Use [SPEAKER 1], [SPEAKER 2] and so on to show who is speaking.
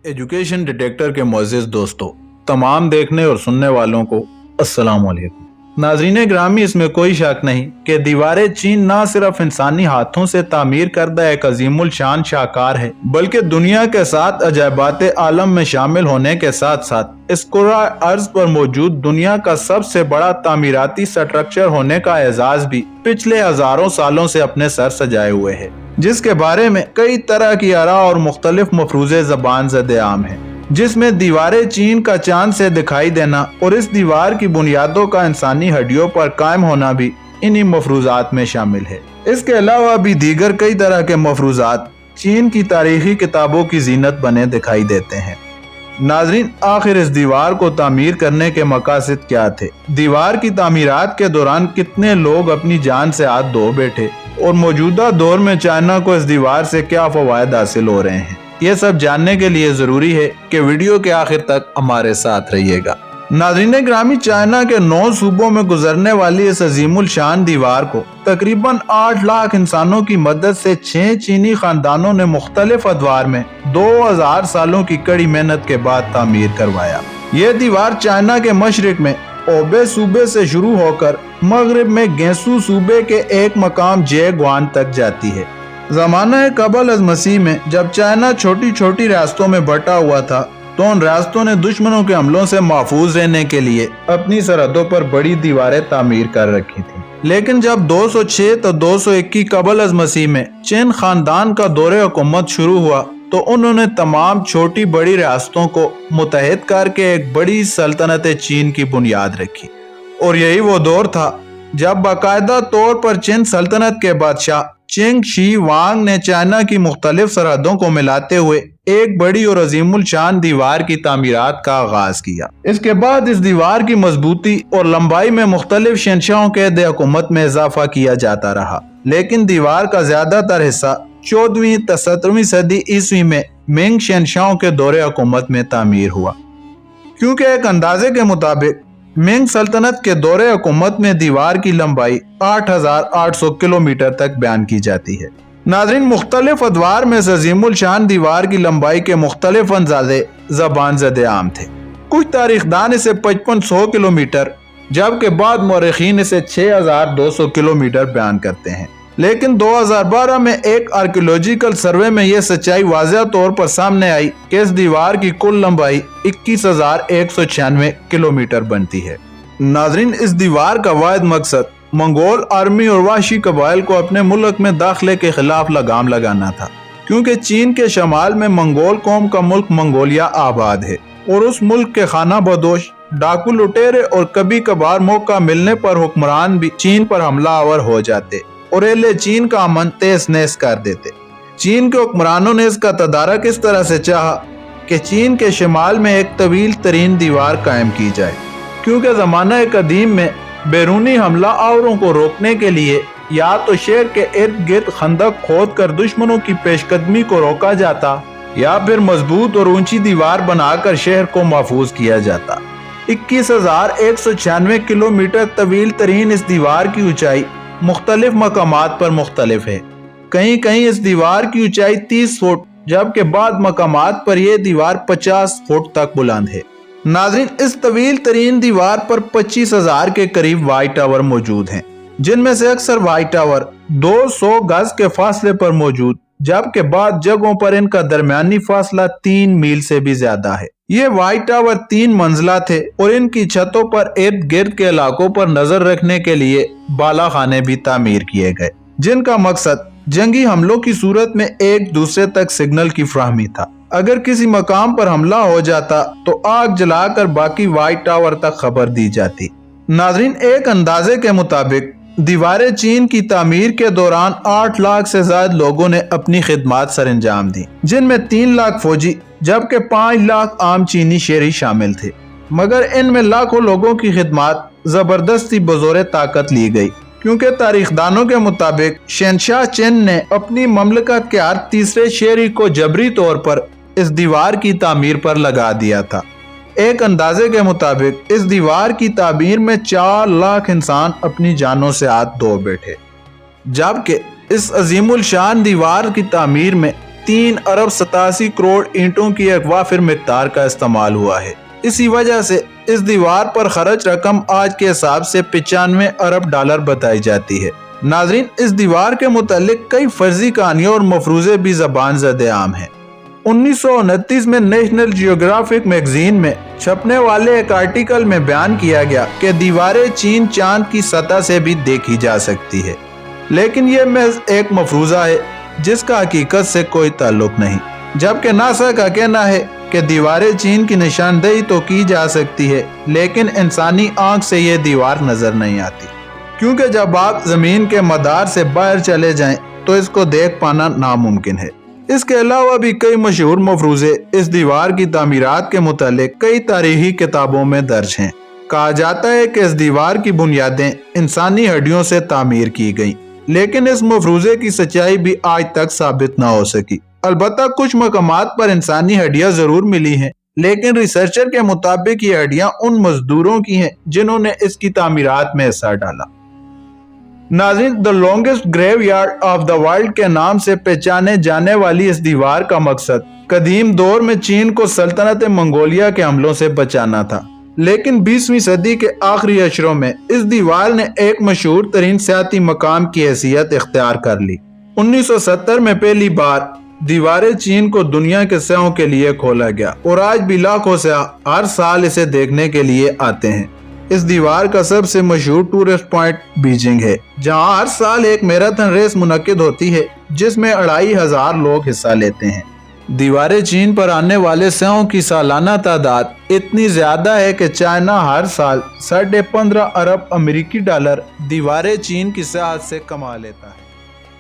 [SPEAKER 1] Education detector के मुअज़्ज़िज़ दोस्तों, तमाम देखने और सुनने वालों को अस्सलाम वालेकुम। नाज़रीन ग्रामी, इसमें कोई शक नहीं कि दीवार चीन न सिर्फ इंसानी हाथों से तामीर करदा एक अजीमुल शान शाहकार है, बल्कि दुनिया के 7 अजायबात आलम में शामिल होने के साथ साथ इस कुर्रा अर्ज पर मौजूद दुनिया का सबसे बड़ा तामीराती स्ट्रक्चर होने का एजाज भी पिछले हजारों सालों से अपने सर सजाए हुए है, जिसके बारे में कई तरह की आरा और मुख्तलिफ मफरूज़े ज़बान ज़द-ए-आम है, जिसमें दीवार चीन का चांद से दिखाई देना और इस दीवार की बुनियादों का इंसानी हड्डियों पर कायम होना भी इन्हीं मफरूजात में शामिल है। इसके अलावा भी दीगर कई तरह के मफरूजात चीन की तारीखी किताबों की जीनत बने दिखाई देते हैं। नाजरीन, आखिर इस दीवार को तामीर करने के मकासद क्या थे? दीवार की तामीरात के दौरान कितने लोग अपनी जान से हाथ धो बैठे और मौजूदा दौर में चाइना को इस दीवार से क्या फवायद हासिल हो रहे हैं, ये सब जानने के लिए जरूरी है कि वीडियो के आखिर तक हमारे साथ रहिएगा। नाज़रीन ग्रामी, चाइना के 9 सूबों में गुजरने वाली इस अजीमुल शान दीवार को तकरीबन 8 लाख इंसानों की मदद से 6 चीनी खानदानों ने मुख्तलिफ अदवार में 2000 सालों की कड़ी मेहनत के बाद तामीर करवाया। ये दीवार चाइना के मशरिक में ओबे सूबे से शुरू होकर मगरिब में गेसू सूबे के एक मकाम जेगुआन तक जाती है। ज़माना कबल अज़ मसीह में जब चाइना छोटी छोटी रियासतों में बटा हुआ था, तो उन रियासतों ने दुश्मनों के हमलों से महफूज रहने के लिए अपनी सरहदों पर बड़ी दीवारें तामीर कर रखी थी। लेकिन जब 206 तो 221 कबल अज़ मसीह में चिन खानदान का दौरे हुकूमत शुरू हुआ, तो उन्होंने तमाम छोटी बड़ी रियासतों को मुत्तहिद करके एक बड़ी सल्तनत चीन की बुनियाद रखी। और यही वो दौर था जब बाकायदा तौर पर चिन सल्तनत के बादशाह चिंग शी वांग ने चाइना की मुख्तलिफ सरहदों को मिलाते हुए एक बड़ी और अजीमुल शान दीवार की तामीरात का आगाज किया। इसके बाद इस दीवार की मजबूती और लंबाई में मुख्तलिफ शहंशाहों के अहद हुकूमत में इजाफा किया जाता रहा, लेकिन दीवार का ज्यादातर हिस्सा 14वीं तो 17वीं सदी ईस्वी में मिंग शहंशाहों के दौरे हुकूमत में तामीर हुआ, क्योंकि एक अंदाजे के मुताबिक मिंग सल्तनत के दौरे हुकूमत में दीवार की लंबाई 8800 किलोमीटर तक बयान की जाती है। नाज़रीन, मुख्तलिफ अदवार में अजीमुल शान दीवार की लंबाई के मुख्तलिफ अंदाजे ज़बान ज़द-ए-आम थे। कुछ तारीखदान इसे 5500 किलोमीटर, जबकि बाद मौरखीन इसे 6200 किलोमीटर बयान करते हैं। लेकिन 2012 में एक आर्कियोलॉजिकल सर्वे में यह सच्चाई वाज़ेह तौर पर सामने आई कि इस दीवार की कुल लंबाई 21,196 किलोमीटर बनती है। नाज़रीन, इस दीवार का वाहिद मकसद मंगोल आर्मी और वाशी कबाइल को अपने मुल्क में दाखिले के खिलाफ लगाम लगाना था, क्योंकि चीन के शमाल में मंगोल कौम का मुल्क मंगोलिया आबाद है और उस मुल्क के खाना बदोश, डाकू, लुटेरे और कभी कभार मौका मिलने पर हुक्मरान भी चीन पर हमला आवर हो जाते और एले चीन का अमन तेज नेस कर देते। चीन के हुक्मरानों ने इसका तदारक इस तरह से चाहा कि चीन के शिमाल में एक तवील तरीन दीवार कायम की जाए, क्योंकि ज़माना कदीम में बैरूनी हमला आवरों को रोकने के लिए या तो शहर के इर्द गिर्द खंदक खोद कर दुश्मनों की पेशकदमी को रोका जाता, या फिर मजबूत और ऊंची दीवार बनाकर शहर को महफूज किया जाता। 21,196 किलोमीटर तवील तरीन इस दीवार की ऊंचाई मुख्तलिफ मकामात पर मुख्तलिफ है। कहीं कहीं इस दीवार की ऊंचाई 30 फुट, जबकि बाद मकामात पर यह दीवार 50 फुट तक बुलंद है। नाज़रीन, इस तवील तरीन दीवार पर 25,000 के करीब वाइट टावर मौजूद हैं, जिनमें से अक्सर वाइट टावर 200 गज के फासले पर मौजूद, जबकि बाद जगहों पर इनका दरमियानी फासला 3 मील से भी ज्यादा है। ये वाइट टावर 3 मंजिला थे और इनकी छतों पर इर्द गिर्द के इलाकों पर नजर रखने के लिए बाला खाने भी तामीर किए गए, जिनका मकसद जंगी हमलों की सूरत में एक दूसरे तक सिग्नल की फराहमी था। अगर किसी मकाम पर हमला हो जाता तो आग जलाकर बाकी वाइट टावर तक खबर दी जाती। नाज़रीन, एक अंदाजे के मुताबिक दीवारें चीन की तामीर के दौरान 8 लाख से ज्यादा लोगों ने अपनी खिदमत सर अंजाम दी, जिनमें 3 लाख फौजी जबकि 5 लाख आम चीनी शहरी शामिल थे। मगर इनमें लाखों लोगों की खिदमत जबरदस्ती बजोरे ताकत ली गई, क्योंकि तारीखदानों के मुताबिक शहंशाह चिन ने अपनी ममलकत के हर तीसरे शहरी को जबरी तौर पर इस दीवार की तामीर पर लगा दिया था। एक अंदाजे के मुताबिक इस दीवार की तामीर में 4 लाख इंसान अपनी जानों से हाथ धो बैठे, जबकि इस अजीमुल शान दीवार की तामीर में 3,87,00,00,000 اینٹوں کی ایک وافر مقدار کا استعمال ہوا ہے۔ اسی وجہ سے اس دیوار پر خرچ رقم آج کے حساب سے 95 ارب ڈالر بتائی جاتی ہے۔ ناظرین، اس دیوار کے متعلق کئی فرضی کہانیاں اور مفروضے بھی زبان زد عام ہیں۔ 1929 میں نیشنل جیوگرافک میگزین میں چھپنے والے ایک آرٹیکل میں بیان کیا گیا کہ دیواریں چین چاند کی سطح سے بھی دیکھی جا سکتی ہے، لیکن یہ محض ایک مفروضہ ہے جس کا حقیقت سے کوئی تعلق نہیں، جبکہ ناسا کا کہنا ہے کہ دیواریں چین کی نشاندہی تو کی جا سکتی ہے، لیکن انسانی آنکھ سے یہ دیوار نظر نہیں آتی، کیونکہ جب آپ زمین کے مدار سے باہر چلے جائیں تو اس کو دیکھ پانا ناممکن ہے۔ اس کے علاوہ بھی کئی مشہور مفروضے اس دیوار کی تعمیرات کے متعلق کئی تاریخی کتابوں میں درج ہیں۔ کہا جاتا ہے کہ اس دیوار کی بنیادیں انسانی ہڈیوں سے تعمیر کی گئیں، لیکن اس مفروضے کی سچائی بھی آج تک ثابت نہ ہو سکی۔ البتہ کچھ مقامات پر انسانی ہڈیاں ضرور ملی ہیں، لیکن ریسرچر کے مطابق یہ ہڈیاں ان مزدوروں کی ہیں جنہوں نے اس کی تعمیرات میں حصہ ڈالا۔ ناظرین، the longest graveyard of the world کے نام سے پہچانے جانے والی اس دیوار کا مقصد قدیم دور میں چین کو سلطنت منگولیا کے حملوں سے بچانا تھا، لیکن 20ویں صدی کے آخری اشروں میں اس دیوار نے ایک مشہور ترین سیاحتی مقام کی حیثیت اختیار کر لی۔ 1970 میں پہلی بار دیواریں چین کو دنیا کے سیاحوں کے لیے کھولا گیا، اور آج بھی لاکھوں سیاح ہر سال اسے دیکھنے کے لیے آتے ہیں۔ اس دیوار کا سب سے مشہور ٹورسٹ پوائنٹ بیجنگ ہے، جہاں ہر سال ایک میراتھن ریس منعقد ہوتی ہے جس میں 2,500 لوگ حصہ لیتے ہیں۔ دیواریں چین پر آنے والے سیاحوں کی سالانہ تعداد اتنی زیادہ ہے کہ چائنا ہر سال 15.5 ارب امریکی ڈالر دیواریں چین کی سیاحت سے کما لیتا ہے۔